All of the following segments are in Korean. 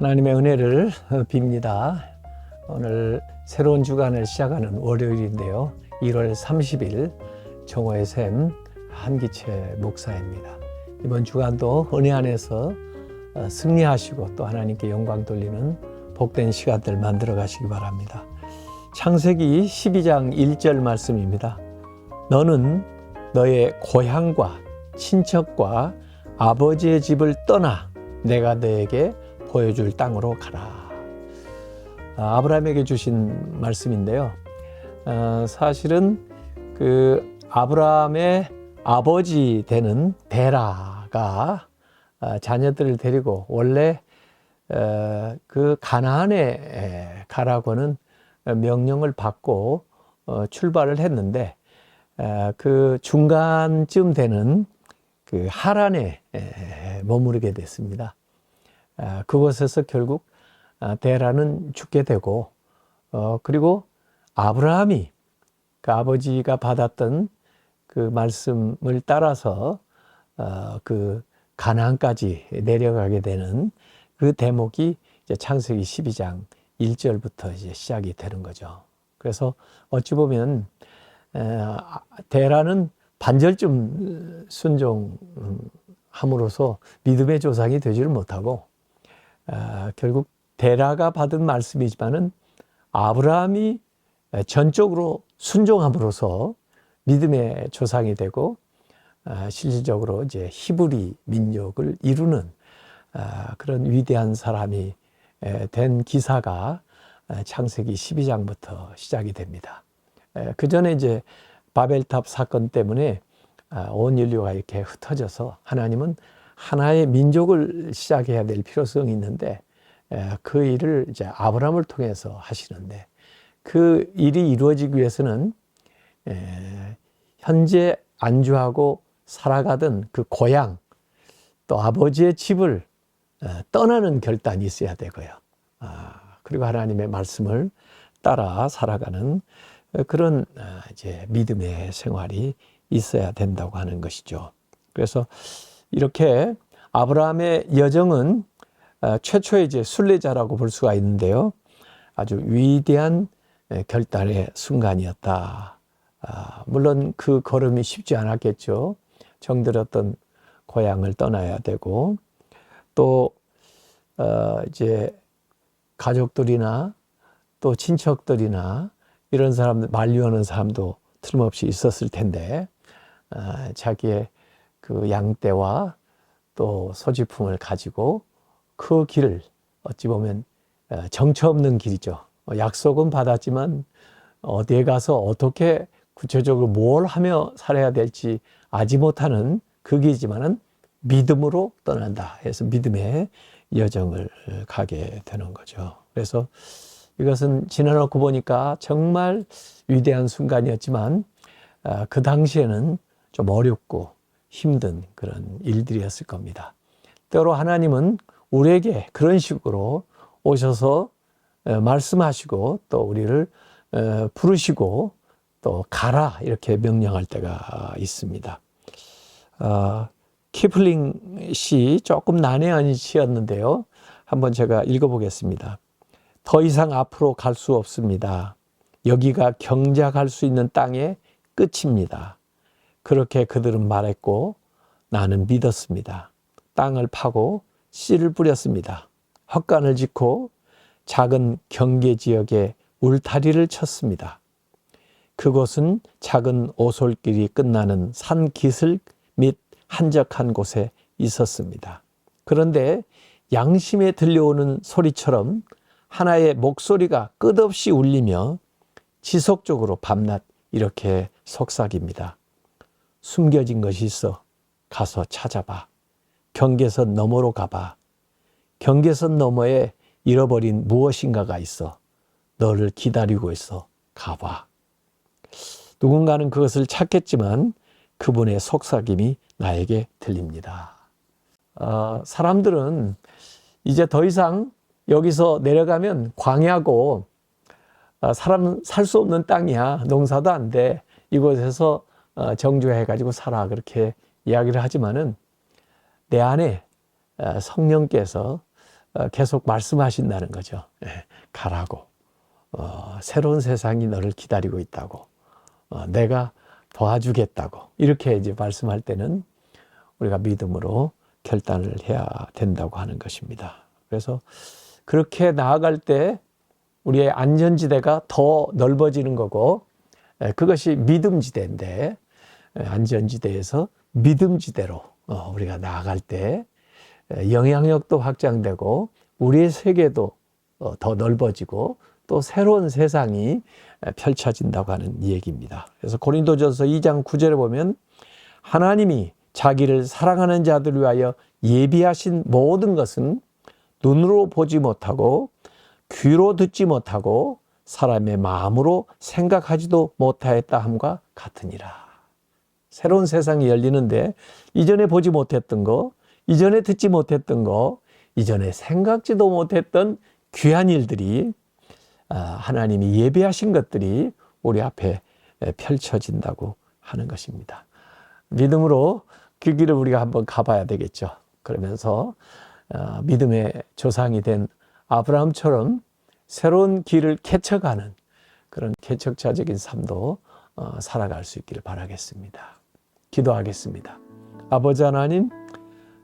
하나님의 은혜를 빕니다. 오늘 새로운 주간을 시작하는 월요일인데요. 1월 30일 정오의 샘 한기채 목사입니다. 이번 주간도 은혜 안에서 승리하시고 또 하나님께 영광 돌리는 복된 시간들 만들어 가시기 바랍니다. 창세기 12장 1절 말씀입니다. 너는 너의 고향과 친척과 아버지의 집을 떠나 내가 너에게 보여줄 땅으로 가라. 아브라함에게 주신 말씀인데요. 사실은 그 아브라함의 아버지 되는 데라가 자녀들을 데리고 원래 그 가나안에 가라고는 명령을 받고 출발을 했는데 그 중간쯤 되는 그 하란에 머무르게 됐습니다. 그곳에서 결국 데라는 죽게 되고 그리고 아브라함이 그 아버지가 받았던 그 말씀을 따라서 그 가나안까지 내려가게 되는 그 대목이 이제 창세기 12장 1절부터 이제 시작이 되는 거죠. 그래서 어찌 보면 데라는 반절쯤 순종함으로써 믿음의 조상이 되지를 못하고 결국 데라가 받은 말씀이지만은 아브라함이 전적으로 순종함으로써 믿음의 조상이 되고 실질적으로 이제 히브리 민족을 이루는 그런 위대한 사람이 된 기사가 창세기 12장부터 시작이 됩니다. 그 전에 이제 바벨탑 사건 때문에 온 인류가 이렇게 흩어져서 하나님은 하나의 민족을 시작해야 될 필요성이 있는데 그 일을 이제 아브라함을 통해서 하시는데 그 일이 이루어지기 위해서는 현재 안주하고 살아가던 그 고향 또 아버지의 집을 떠나는 결단이 있어야 되고요. 그리고 하나님의 말씀을 따라 살아가는 그런 이제 믿음의 생활이 있어야 된다고 하는 것이죠. 그래서 이렇게 아브라함의 여정은 최초의 이제 순례자라고 볼 수가 있는데요. 아주 위대한 결단의 순간이었다. 물론 그 걸음이 쉽지 않았겠죠. 정들었던 고향을 떠나야 되고 또 이제 가족들이나 또 친척들이나 이런 사람들 만류하는 사람도 틀림없이 있었을 텐데 자기의 그 양떼와 또 소지품을 가지고 그 길을 어찌 보면 정처 없는 길이죠. 약속은 받았지만 어디에 가서 어떻게 구체적으로 뭘 하며 살아야 될지 알지 못하는 그 길이지만은 믿음으로 떠난다 해서 믿음의 여정을 가게 되는 거죠. 그래서 이것은 지나놓고 보니까 정말 위대한 순간이었지만 그 당시에는 좀 어렵고 힘든 그런 일들이었을 겁니다. 때로 하나님은 우리에게 그런 식으로 오셔서 말씀하시고 또 우리를 부르시고 또 가라 이렇게 명령할 때가 있습니다. 키플링 시 조금 난해한 시였는데요. 한번 제가 읽어보겠습니다. 더 이상 앞으로 갈 수 없습니다. 여기가 경작할 수 있는 땅의 끝입니다. 그렇게 그들은 말했고 나는 믿었습니다. 땅을 파고 씨를 뿌렸습니다. 헛간을 짓고 작은 경계 지역에 울타리를 쳤습니다. 그곳은 작은 오솔길이 끝나는 산 기슭 및 한적한 곳에 있었습니다. 그런데 양심에 들려오는 소리처럼 하나의 목소리가 끝없이 울리며 지속적으로 밤낮 이렇게 속삭입니다. 숨겨진 것이 있어 가서 찾아봐. 경계선 너머로 가봐. 경계선 너머에 잃어버린 무엇인가가 있어. 너를 기다리고 있어. 가봐. 누군가는 그것을 찾겠지만 그분의 속삭임이 나에게 들립니다. 사람들은 이제 더 이상 여기서 내려가면 광야고 사람 살 수 없는 땅이야. 농사도 안 돼. 이곳에서 정주해가지고 살아. 그렇게 이야기를 하지만은 내 안에 성령께서 계속 말씀하신다는 거죠. 가라고. 새로운 세상이 너를 기다리고 있다고. 내가 도와주겠다고. 이렇게 이제 말씀할 때는 우리가 믿음으로 결단을 해야 된다고 하는 것입니다. 그래서 그렇게 나아갈 때 우리의 안전지대가 더 넓어지는 거고, 그것이 믿음지대인데, 안전지대에서 믿음지대로 우리가 나아갈 때 영향력도 확장되고 우리의 세계도 더 넓어지고 또 새로운 세상이 펼쳐진다고 하는 얘기입니다. 그래서 고린도전서 2장 9절에 보면 하나님이 자기를 사랑하는 자들을 위하여 예비하신 모든 것은 눈으로 보지 못하고 귀로 듣지 못하고 사람의 마음으로 생각하지도 못하였다 함과 같으니라. 새로운 세상이 열리는데 이전에 보지 못했던 거, 이전에 듣지 못했던 거, 이전에 생각지도 못했던 귀한 일들이 하나님이 예비하신 것들이 우리 앞에 펼쳐진다고 하는 것입니다. 믿음으로 그 길을 우리가 한번 가봐야 되겠죠. 그러면서 믿음의 조상이 된 아브라함처럼 새로운 길을 개척하는 그런 개척자적인 삶도 살아갈 수 있기를 바라겠습니다. 기도하겠습니다. 아버지 하나님,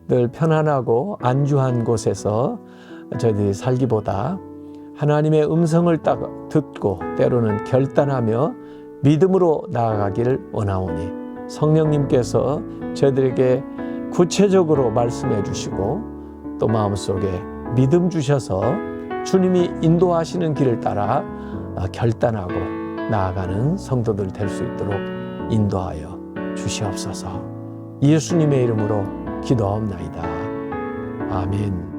늘 편안하고 안주한 곳에서 저희들이 살기보다 하나님의 음성을 딱 듣고 때로는 결단하며 믿음으로 나아가기를 원하오니 성령님께서 저희들에게 구체적으로 말씀해 주시고 또 마음속에 믿음 주셔서 주님이 인도하시는 길을 따라 결단하고 나아가는 성도들 될 수 있도록 인도하여 주시옵소서. 예수님의 이름으로 기도하옵나이다. 아멘.